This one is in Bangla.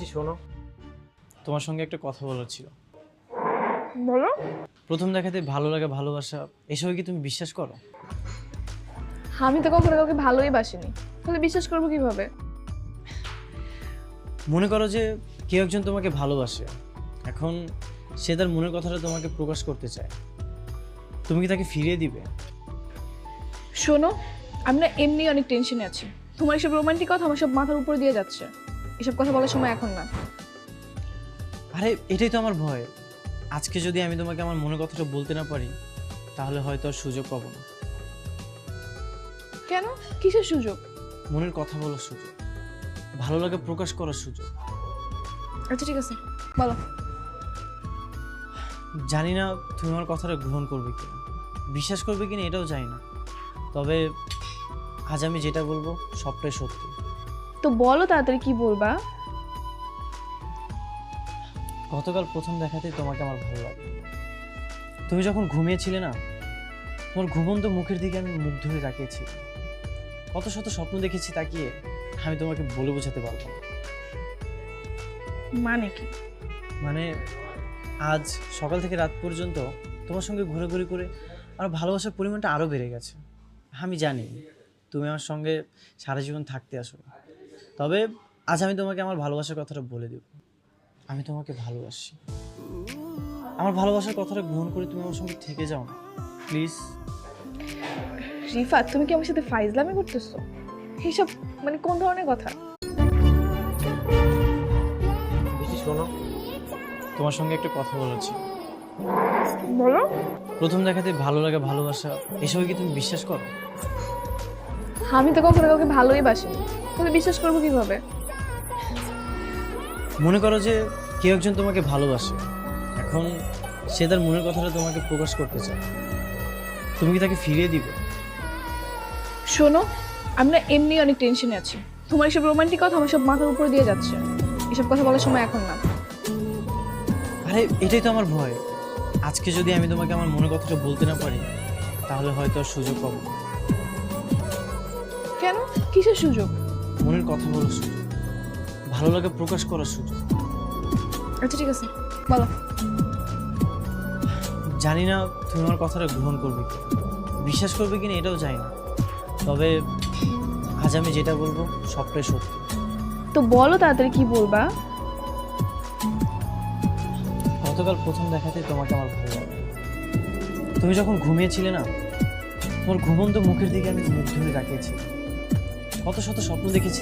বৃষ্টি শোনো, তোমার সঙ্গে একটা কথা বলার ছিল। বলো। প্রথম দেখাতে ভালো লাগা, ভালোবাসা এসবই কি তুমি বিশ্বাস করো? আমি তো কখনো কাউকে ভালোই বাসিনি, তাহলে বিশ্বাস করবো কিভাবে? মনে করো যে কেউ একজন তোমাকে ভালোবাসে, এখন সে তার মনের কথাটা তোমাকে প্রকাশ করতে চায়, তুমি কি তাকে ফিরিয়ে দিবে? শোনো, আমি না এমনি অনেক টেনশনে আছি। তোমার এসব রোমান্টিক কথা আমার সব মাথার উপর দিয়ে যাচ্ছে। এসব কথা বলার সময় এখন না। আরে এটাই তো আমার ভয়। আজকে যদি আমি তোমাকে আমার মনের কথাটা বলতে না পারি, তাহলে হয়তো আর সুযোগ পাবো না। কেন? কিসের সুযোগ? মনের কথা বলার সুযোগ, ভালো লাগে প্রকাশ করার সুযোগ। আচ্ছা ঠিক আছে, বলো। জানি না তুমি আমার কথাটা গ্রহণ করবে কিনা, বিশ্বাস করবে কিনা এটাও জানি না, তবে আজ আমি যেটা বলবো সবটাই সত্যি। তো বলো তাড়াতাড়ি, কি বলবা? গতকাল প্রথম দেখাতেই তোমাকে আমার ভালো লাগে। তুমি যখন ঘুমিয়েছিলে না, তোমার ঘুমন্ত মুখের দিকে আমি মুগ্ধ হয়ে তাকিয়েছি। কত শত স্বপ্ন দেখেছি তাকিয়ে, আমি তোমাকে বলে বোঝাতে পারবো না। মানে কি? মানে আজ সকাল থেকে রাত পর্যন্ত তোমার সঙ্গে ঘোরাঘুরি করে আমার ভালোবাসার পরিমাণটা আরও বেড়ে গেছে। আমি জানি তুমি আমার সঙ্গে সারা জীবন থাকতে আসো, তবে আজ আমি তোমাকে আমার ভালোবাসার কথাটা বলে দেব। আমি তোমাকে ভালোবাসি। আমার ভালোবাসার কথাটা গ্রহণ করে তুমি আমার সঙ্গে থেকে যাও না, প্লিজ। রিফাত, তুমি কি আমার সাথে ফাইজলামি করতেছো? এইসব মানে কোন ধরনের কথা? বৃষ্টি শোনো, তোমার সঙ্গে একটা কথা বলার ছিল। বলো। প্রথম দেখাতে ভালো লাগা, ভালোবাসা এসবই কি তুমি বিশ্বাস করো? আমি তো কখনো কাউকে ভালোই বাসিনি, তাহলে বিশ্বাস করবো কিভাবে? মনে করো যে কেউ একজন তোমাকে ভালোবাসে, এখন সে তার মনের কথাটা তোমাকে প্রকাশ করতে চায়, তুমি কি তাকে ফিরিয়ে দিবে? শোনো, আমি না এমনি অনেক টেনশনে আছি। তোমার এসব রোমান্টিক কথা আমার সব মাথার উপর দিয়ে যাচ্ছে। এসব কথা বলার সময় এখন না। আরে এটাই তো আমার ভয়। আজকে যদি আমি তোমাকে আমার মনের কথাটা বলতে না পারি, তাহলে হয়তো আর সুযোগ পাবো না। কেন? কিসের সুযোগ? মনের কথা বলার সুযোগ, ভালো লাগে প্রকাশ করার সুযোগ। আচ্ছা ঠিক আছে, বলো। জানি না তুমি আমার কথাটা গ্রহণ করবে কি, বিশ্বাস করবে কিনা এটাও জানি না, তবে আজ আমি যেটা বলবো সবটাই সত্যি। তো বলো তাড়াতাড়ি, কি বলবা? গতকাল প্রথম দেখাতে তোমাকে আমার ভালো লাগে। তুমি যখন ঘুমিয়েছিলে না, তোমার ঘুমন্ত মুখের দিকে আমি মুগ্ধ হয়ে তাকিয়েছি। কত শত স্বপ্ন দেখেছি।